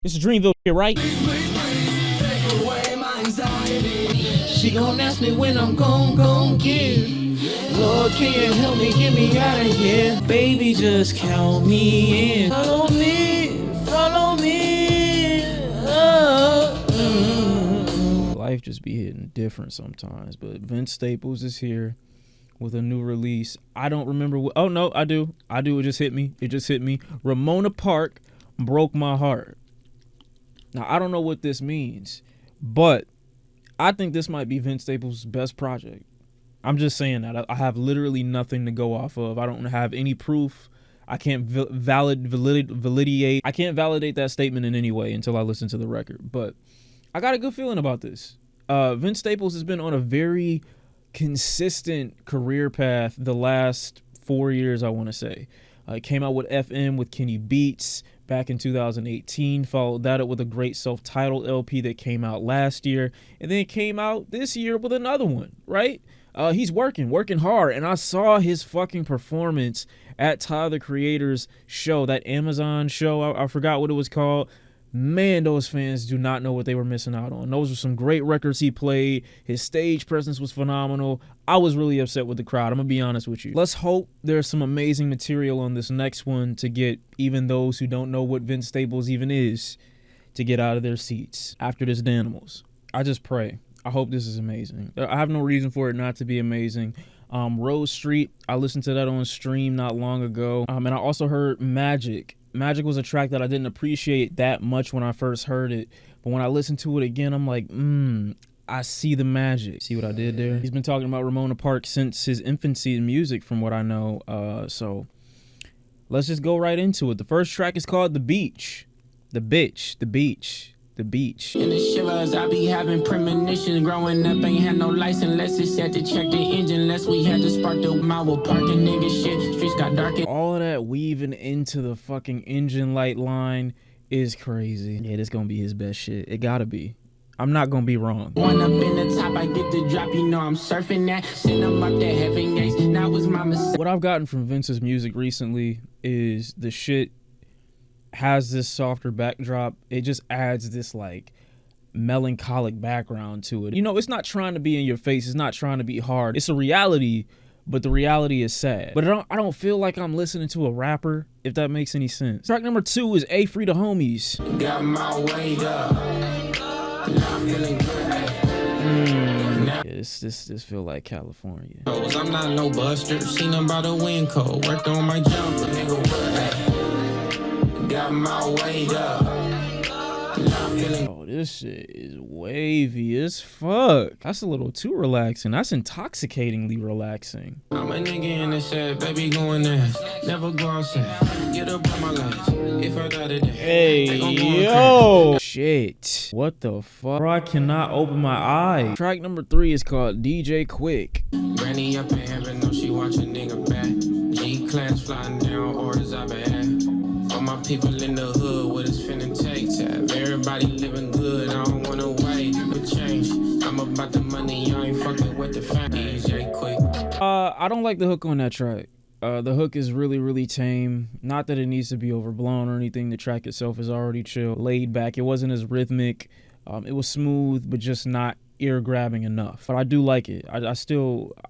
It's a Dreamville shit, right? She gon' ask me when I'm gon' give. Lord, can you help me get me out of here? Baby, just count me in. Follow me, follow me. Life just be hitting different sometimes, but Vince Staples is here with a new release. I don't remember what. Oh no, I do. It just hit me. Ramona Park broke my heart. Now I don't know what this means, but I think this might be Vince Staples' best project. I'm just saying that. I have literally nothing to go off of. I don't have any proof. I can't validate. I can't validate that statement in any way until I listen to the record. But I got a good feeling about this. Vince Staples has been on a very consistent career path the last 4 years, I want to say. Came out with FM with Kenny Beats back in 2018, followed that up with a great self-titled LP that came out last year, and then came out this year with another one, right? He's working hard, and I saw his fucking performance at Tyler, the Creator's show, that Amazon show, I forgot what it was called. Man, those fans do not know what they were missing out on. Those were some great records he played. His stage presence was phenomenal. I was really upset with the crowd. I'm going to be honest with you. Let's hope there's some amazing material on this next one to get even those who don't know what Vince Staples even is to get out of their seats after this Danimals. I just pray. I hope this is amazing. I have no reason for it not to be amazing. Rose Street, I listened to that on stream not long ago. And I also heard Magic. Magic was a track that I didn't appreciate that much when I first heard it, but when I listened to it again, I'm like, I see the magic. See what I did there? He's been talking about Ramona Park since his infancy in music, from what I know. So let's just go right into it. The first track is called The Beach. The Beach. In the shivers, I be having premonitions. Growing up, ain't had no license unless it's set to check the engine. Unless we had to spark the mile parking nigga shit. Streets got dark. All of that weaving into the fucking engine light line is crazy. Yeah, this gonna be his best shit. It gotta be. I'm not gonna be wrong. One up in the top, I get the drop, you know I'm surfing that. Send them up the heaven gates, now it's my mistake. What I've gotten from Vince's music recently is the shit has this softer backdrop. It just adds this like melancholic background to it. You know, it's not trying to be in your face. It's not trying to be hard. It's a reality, but the reality is sad. But I don't feel like I'm listening to a rapper, if that makes any sense. Track number 2 is A Free the Homies. Got my weight up. Now I'm feeling good. Yeah, this feel like California. I'm not no buster. Seen about a wind cold. Worked on my jumper, nigga. What? Got my weight up. Oh, this shit is wavy as fuck. That's a little too relaxing. That's intoxicatingly relaxing. I'm a nigga in the shed, baby going there. Never go outside. Get up on my legs. If I got it, hey, yo. Shit. What the fuck? Bro, I cannot open my eyes. Track number 3 is called DJ QUIK. Granny up in heaven, know she watch a nigga back. G-class flying down, orders I bad. All my people in the hood, what it's finna take tab. Everybody living good, I don't wanna wait for change. I'm about the money, I ain't fucking with the fan. DJ QUIK. I don't like the hook on that track. The hook is really tame. Not that it needs to be overblown or anything. The track itself is already chill, laid back. It wasn't as rhythmic. It was smooth, but just not ear grabbing enough. But I do like it. I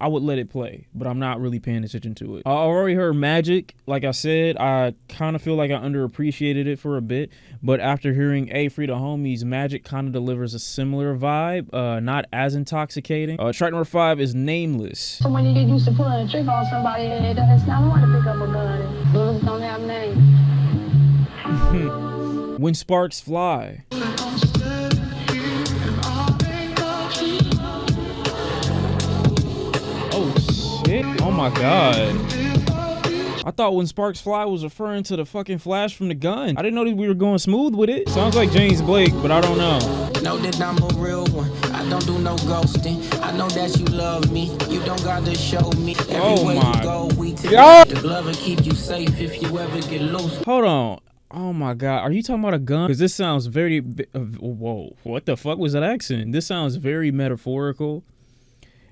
would let it play, but I'm not really paying attention to it. I already heard Magic. Like I said, I kind of feel like I underappreciated it for a bit, but after hearing A Free the Homies, Magic kind of delivers a similar vibe, not as intoxicating. Track number 5 is Nameless. So when you get used to pulling a trick on somebody and it does not want to pick up a gun and bullets don't have names. When Sparks Fly. Oh my god. I thought When Sparks Fly was referring to the fucking flash from the gun. I didn't know that we were going smooth with it. Sounds like James Blake, but I don't know. Know that I'm a real one. I don't do no ghosting. I know that you love me. You don't gotta show me. Everywhere you go, we together. The glove will keep you safe if you ever get loose. Hold on. Oh my god, are you talking about a gun? Because this sounds very... whoa, what the fuck was that accent? This sounds very metaphorical.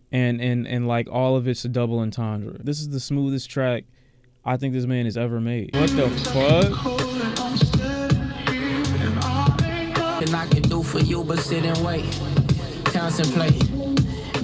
And like all of it's a double entendre. This is the smoothest track I think this man has ever made. What the fuck? nothing I can do for you but sit and wait. Contemplate.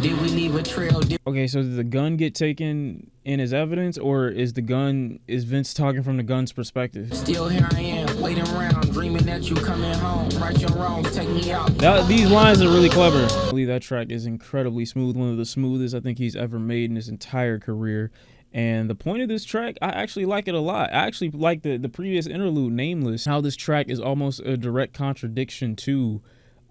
Did we leave a trail? Okay, so did the gun get taken in as evidence, or is Vince talking from the gun's perspective? Still here I am, waiting around, dreaming that you coming home. Right your wrongs, take me out. These lines are really clever. I believe that track is incredibly smooth, one of the smoothest I think he's ever made in his entire career. And the point of this track, I actually like it a lot. I actually like the previous interlude, Nameless, how this track is almost a direct contradiction to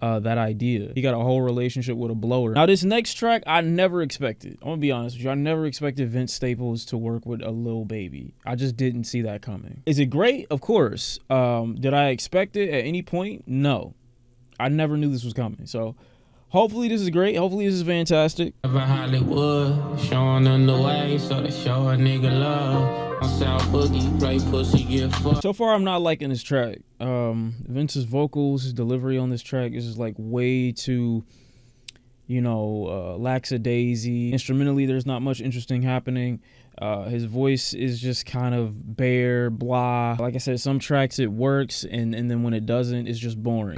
that idea. He got a whole relationship with a blower. Now this next track, I never expected. I'm gonna be honest with you. I never expected Vince Staples to work with a Lil Baby. I just didn't see that coming. Is it great? Of course. Did I expect it at any point? No. I never knew this was coming. So hopefully this is great. Hopefully this is fantastic. Hollywood, Shawn on the way, so to show a nigga love. South Boogie, play pussy, get fucked. So far, I'm not liking this track. Vince's vocals, his delivery on this track is just like way too, lackadaisy. Instrumentally, there's not much interesting happening. His voice is just kind of bare, blah. Like I said, some tracks it works, and then when it doesn't, it's just boring.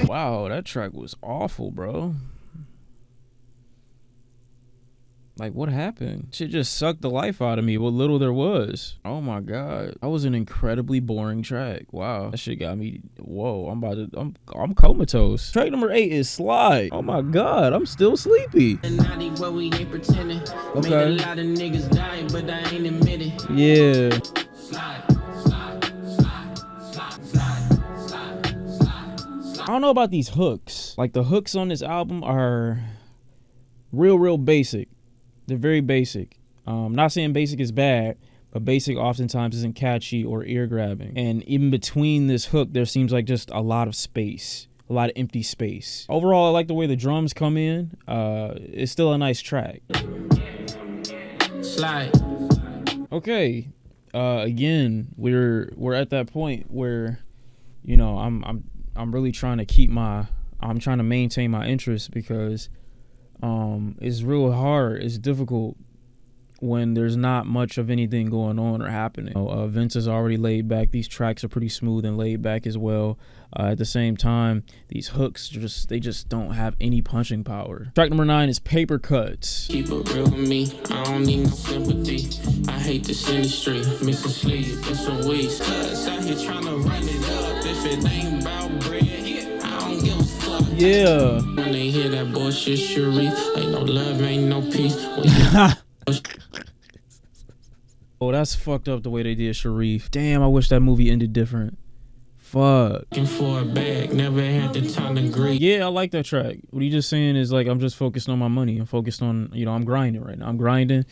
Wow, that track was awful, bro. Like, what happened? Shit just sucked the life out of me, what little there was. Oh my god, that was an incredibly boring track. Wow, that shit got me. Whoa, I'm comatose. Track number 8 is Slide. Oh my god, I'm still sleepy. Okay. Yeah. I don't know about these hooks. Like, the hooks on this album are real basic. They're very basic. Not saying basic is bad, but basic oftentimes isn't catchy or ear grabbing. And in between this hook, there seems like just a lot of space, a lot of empty space. Overall, I like the way the drums come in. It's still a nice track. Slide. Okay. Again, we're at that point where, I'm really trying to I'm trying to maintain my interest, because it's real hard. It's difficult when there's not much of anything going on or happening. Vince is already laid back. These tracks are pretty smooth and laid back as well. At the same time, these hooks just don't have any punching power. Track number 9 is PAPERCUTS. Keep it real with me. I don't need no sympathy. I hate this industry. Missing sleep in some weeks. Cuz out here trying to run it up. If it ain't about bread, I don't give a fuck. Yeah. When they hear that bullshit, Sharif, ain't no love, ain't no peace. Oh, that's fucked up the way they did Sharif. Damn, I wish that movie ended different. Fuck. For a bag, never had the time to grieve. Yeah, I like that track. What you just saying is, like, I'm just focused on my money. I'm focused on, I'm grinding right now. I'm grinding,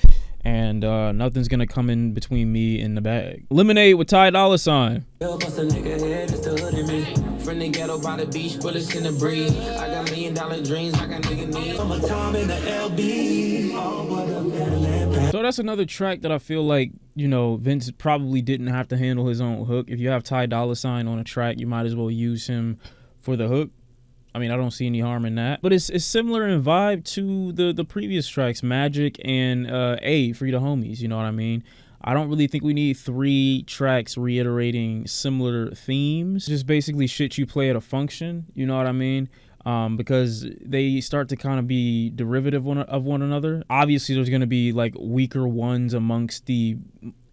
and nothing's gonna come in between me and the bag. Lemonade with Ty Dolla $ign. From the ghetto by the beach, bullets in the breeze. I got $1 million dreams, I got nigga needs. I'm a time in the LB. So that's another track that I feel like, Vince probably didn't have to handle his own hook. If you have Ty Dolla $ign on a track, you might as well use him for the hook. I mean, I don't see any harm in that. But it's similar in vibe to the previous tracks, Magic and Free the Homies, you know what I mean? I don't really think we need 3 tracks reiterating similar themes. Just basically shit you play at a function, you know what I mean? Because they start to kind of be derivative of one another. Obviously, there's going to be like weaker ones amongst the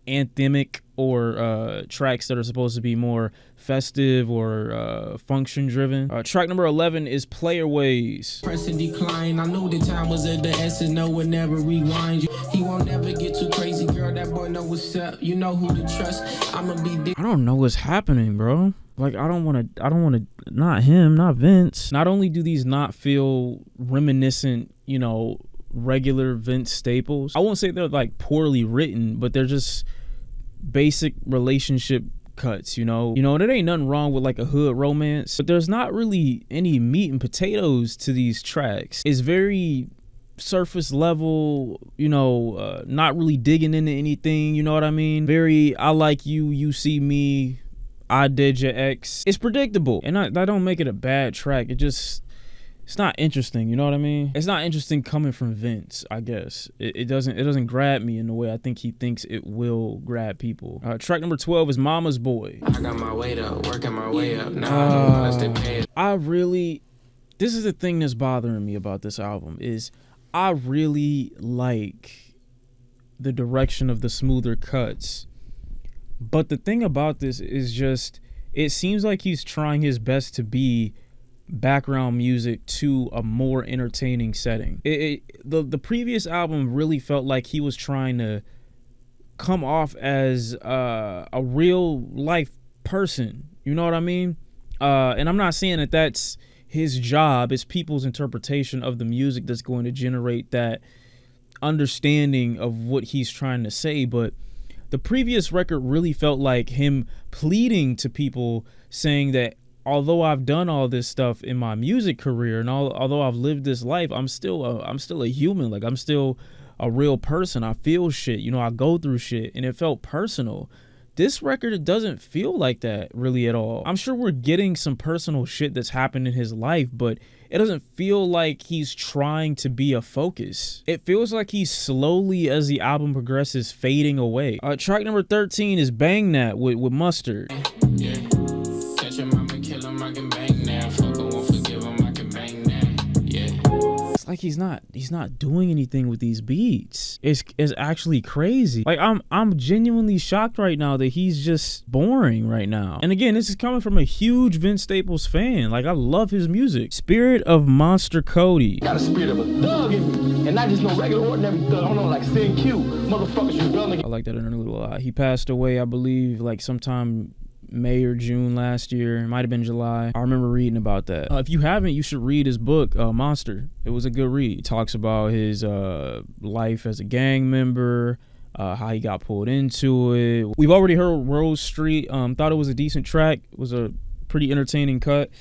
anthemic or tracks that are supposed to be more festive or function driven. Track number 11 is Player Ways. Press and decline. I knew the time was at the essence. No one never rewind you. He won't never get too crazy, girl. That boy know what's up. You know who to trust. I'ma be. I don't know what's happening, bro. Like, I don't want to, not him, not Vince. Not only do these not feel reminiscent, regular Vince staples. I won't say they're like poorly written, but they're just basic relationship cuts, There ain't nothing wrong with like a hood romance, but there's not really any meat and potatoes to these tracks. It's very surface level, not really digging into anything, you know what I mean? Very, I like you, you see me, I did your ex. It's predictable, and that don't make it a bad track. It just, it's not interesting, you know what I mean? It's not interesting coming from Vince, I guess. It doesn't grab me in the way I think he thinks it will grab people. Track number 12 is Mama's Boy. I got my weight up, working my way up. Now unless they pay it. This is the thing that's bothering me about this album is I really like the direction of the smoother cuts. But the thing about this is just, it seems like he's trying his best to be background music to a more entertaining setting. The previous album really felt like he was trying to come off as a real life person. You know what I mean? And I'm not saying that that's his job. It's people's interpretation of the music that's going to generate that understanding of what he's trying to say. But the previous record really felt like him pleading to people, saying that although I've done all this stuff in my music career and although I've lived this life, I'm still a human. Like, I'm still a real person. I feel shit. You know, I go through shit, and it felt personal. This record, it doesn't feel like that really at all. I'm sure we're getting some personal shit that's happened in his life, but it doesn't feel like he's trying to be a focus. It feels like he's slowly, as the album progresses, fading away. Track number 13 is Bang That with Mustard. Yeah. Catch him, I'ma kill him, I can bang now. Fuck him, won't forgive him, I can bang now. Yeah. It's like he's not doing anything with these beats. It's actually crazy. Like, I'm genuinely shocked right now that he's just boring right now. And again, this is coming from a huge Vince Staples fan. Like, I love his music. Spirit of Monster KODY. Got a spirit of a thug in me, and not just no regular ordinary thug. I don't know, like Sin Q, motherfuckers, you rebelling. I like that interlude a lot. He passed away, I believe, like sometime May or June last year. It might have been July. I remember reading about that. If you haven't, you should read his book, Monster. It was a good read. He talks about his life as a gang member, how he got pulled into it. We've already heard Rose Street. Thought it was a decent track. It was a pretty entertaining cut.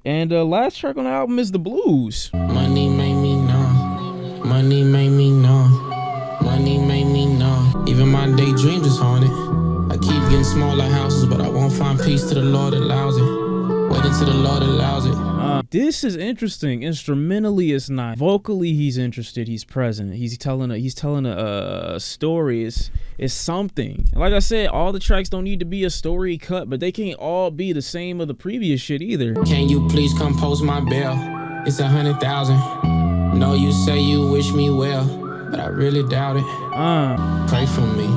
And last track on the album is The Blues. Money made me numb. Money made me numb. Money made me numb. Even my daydreams is haunted. I keep getting smaller houses, but I won't find peace till the Lord allows it. Wait until the Lord allows it. This is interesting. Instrumentally, it's not. Vocally, he's interested. He's present. He's telling a story. It's something. And like I said, all the tracks don't need to be a story cut, but they can't all be the same of the previous shit either. Can you please come post my bail? It's 100,000. No, you say you wish me well, but I really doubt it. Pray for me.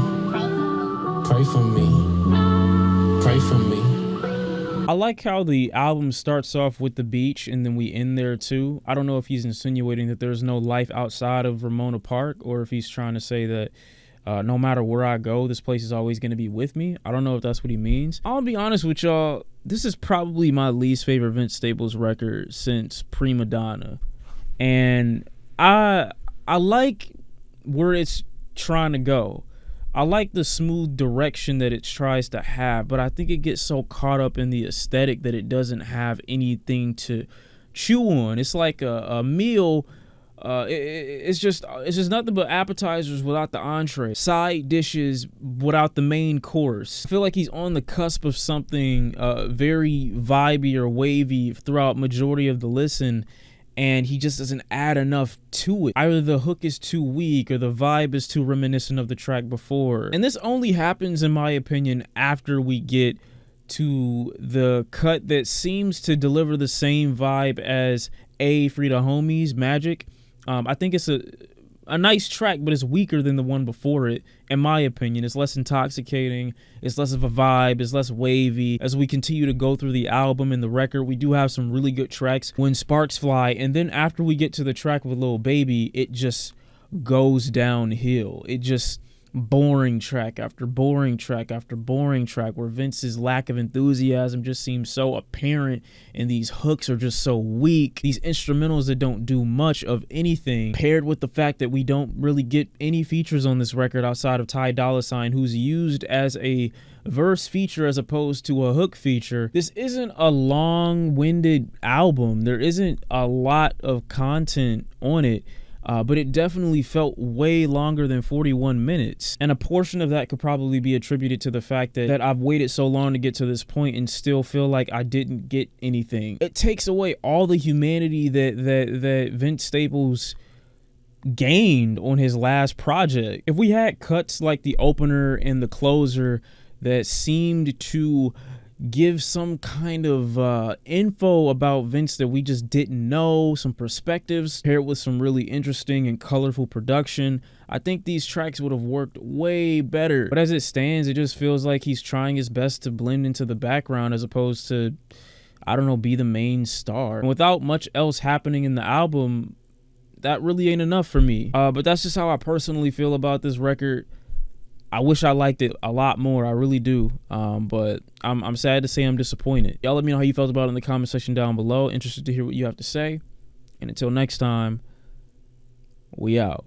Pray for me. Pray for me. I like how the album starts off with the beach and then we end there too. I don't know if he's insinuating that there's no life outside of Ramona Park, or if he's trying to say that no matter where I go, this place is always going to be with me. I don't know if that's what he means. I'll be honest with y'all. This is probably my least favorite Vince Staples record since Prima Donna. And I like where it's trying to go. I like the smooth direction that it tries to have, but I think it gets so caught up in the aesthetic that it doesn't have anything to chew on. It's like a meal. It's just nothing but appetizers without the entree, side dishes without the main course. I feel like he's on the cusp of something very vibey or wavy throughout majority of the listen, and he just doesn't add enough to it. Either the hook is too weak or the vibe is too reminiscent of the track before. And this only happens, in my opinion, after we get to the cut that seems to deliver the same vibe as Free the Homies, Magic. I think it's a nice track, but it's weaker than the one before it, in my opinion. It's less intoxicating, it's less of a vibe, it's less wavy. As we continue to go through the album and the record, we do have some really good tracks. When Sparks Fly, and then after we get to the track with Lil Baby, it just goes downhill. It just boring track after boring track after boring track, where Vince's lack of enthusiasm just seems so apparent, and these hooks are just so weak. These instrumentals that don't do much of anything, paired with the fact that we don't really get any features on this record outside of Ty Dolla $ign, who's used as a verse feature as opposed to a hook feature. This isn't a long-winded album. There isn't a lot of content on it. but it definitely felt way longer than 41 minutes. And a portion of that could probably be attributed to the fact that I've waited so long to get to this point and still feel like I didn't get anything. It takes away all the humanity that Vince Staples gained on his last project. If we had cuts like the opener and the closer that seemed to give some kind of info about Vince that we just didn't know, some perspectives paired with some really interesting and colorful production, I think these tracks would have worked way better. But as it stands, it just feels like he's trying his best to blend into the background as opposed to, I don't know, be the main star. And without much else happening in the album, that really ain't enough for me. But that's just how I personally feel about this record. I wish I liked it a lot more. I really do. But I'm sad to say I'm disappointed. Y'all let me know how you felt about it in the comment section down below. Interested to hear what you have to say. And until next time, we out.